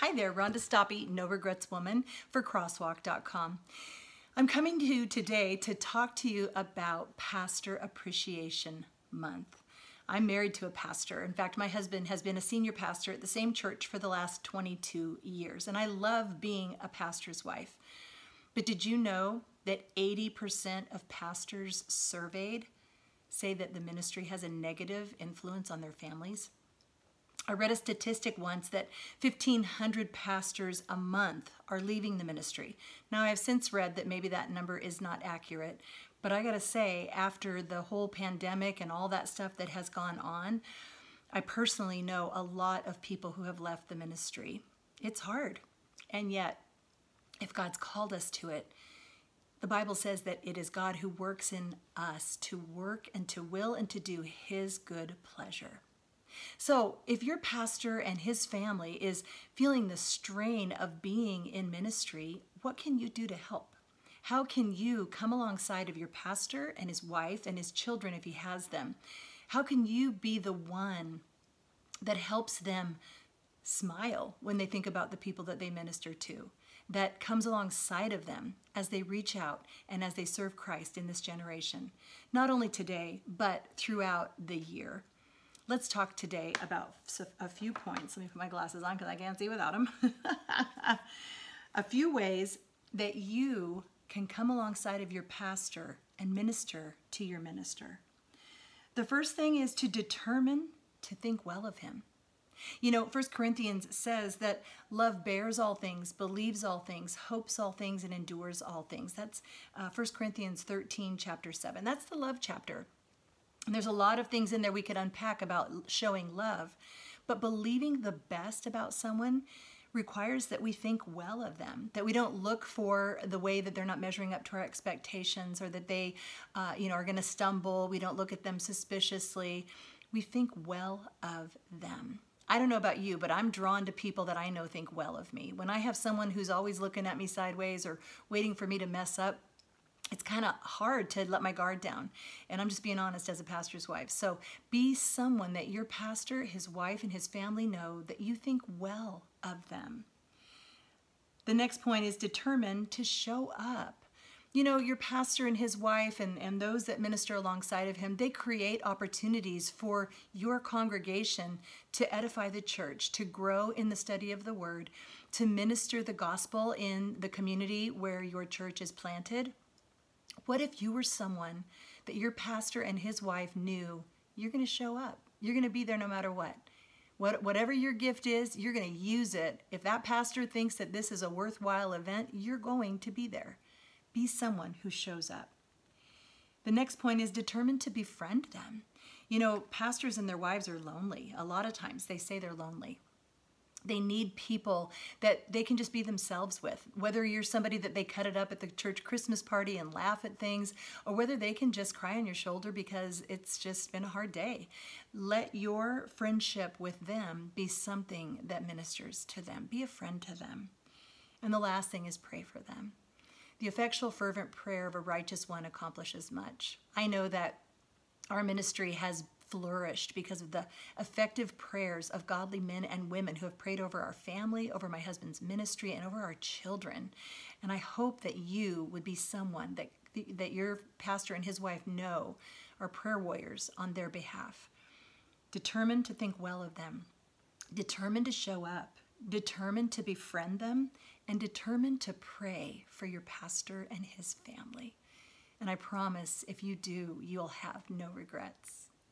Hi there, Rhonda Stoppe, No Regrets Woman for Crosswalk.com. I'm coming to you today to talk to you about Pastor Appreciation Month. I'm married to a pastor. In fact, my husband has been a senior pastor at the same church for the last 22 years, and I love being a pastor's wife. But did you know that 80% of pastors surveyed say that the ministry has a negative influence on their families? I read a statistic once that 1,500 pastors a month are leaving the ministry. Now, I have since read that maybe that number is not accurate, but I gotta say, after the whole pandemic and all that stuff that has gone on, I personally know a lot of people who have left the ministry. It's hard, and yet, if God's called us to it, the Bible says that it is God who works in us to work and to will and to do His good pleasure. So if your pastor and his family is feeling the strain of being in ministry, what can you do to help? How can you come alongside of your pastor and his wife and his children if he has them? How can you be the one that helps them smile when they think about the people that they minister to, that comes alongside of them as they reach out and as they serve Christ in this generation, not only today, but throughout the year? Let's talk today about a few points. Let me put my glasses on because I can't see without them. A few ways that you can come alongside of your pastor and minister to your minister. The first thing is to determine to think well of him. You know, 1 Corinthians says that love bears all things, believes all things, hopes all things, and endures all things. That's 1 Corinthians 13, chapter 7. That's the love chapter. And there's a lot of things in there we could unpack about showing love, but believing the best about someone requires that we think well of them, that we don't look for the way that they're not measuring up to our expectations or that they are going to stumble. We don't look at them suspiciously. We think well of them. I don't know about you, but I'm drawn to people that I know think well of me. When I have someone who's always looking at me sideways or waiting for me to mess up, it's kind of hard to let my guard down. And I'm just being honest as a pastor's wife. So be someone that your pastor, his wife, and his family know that you think well of them. The next point is determine to show up. You know, your pastor and his wife and those that minister alongside of him, they create opportunities for your congregation to edify the church, to grow in the study of the word, to minister the gospel in the community where your church is planted. What if you were someone that your pastor and his wife knew you're going to show up? You're going to be there no matter what. Whatever your gift is, you're going to use it. If that pastor thinks that this is a worthwhile event, you're going to be there. Be someone who shows up. The next point is determined to befriend them. You know, pastors and their wives are lonely. A lot of times they say they're lonely. They need people that they can just be themselves with, whether you're somebody that they cut it up at the church Christmas party and laugh at things, or whether they can just cry on your shoulder because it's just been a hard day. Let your friendship with them be something that ministers to them. Be a friend to them. And the last thing is pray for them. The effectual, fervent prayer of a righteous one accomplishes much. I know that our ministry has flourished because of the effective prayers of godly men and women who have prayed over our family, over my husband's ministry, and over our children. And I hope that you would be someone that your pastor and his wife know are prayer warriors on their behalf. Determined to think well of them, determined to show up, determined to befriend them, and determined to pray for your pastor and his family. And I promise if you do, you'll have no regrets.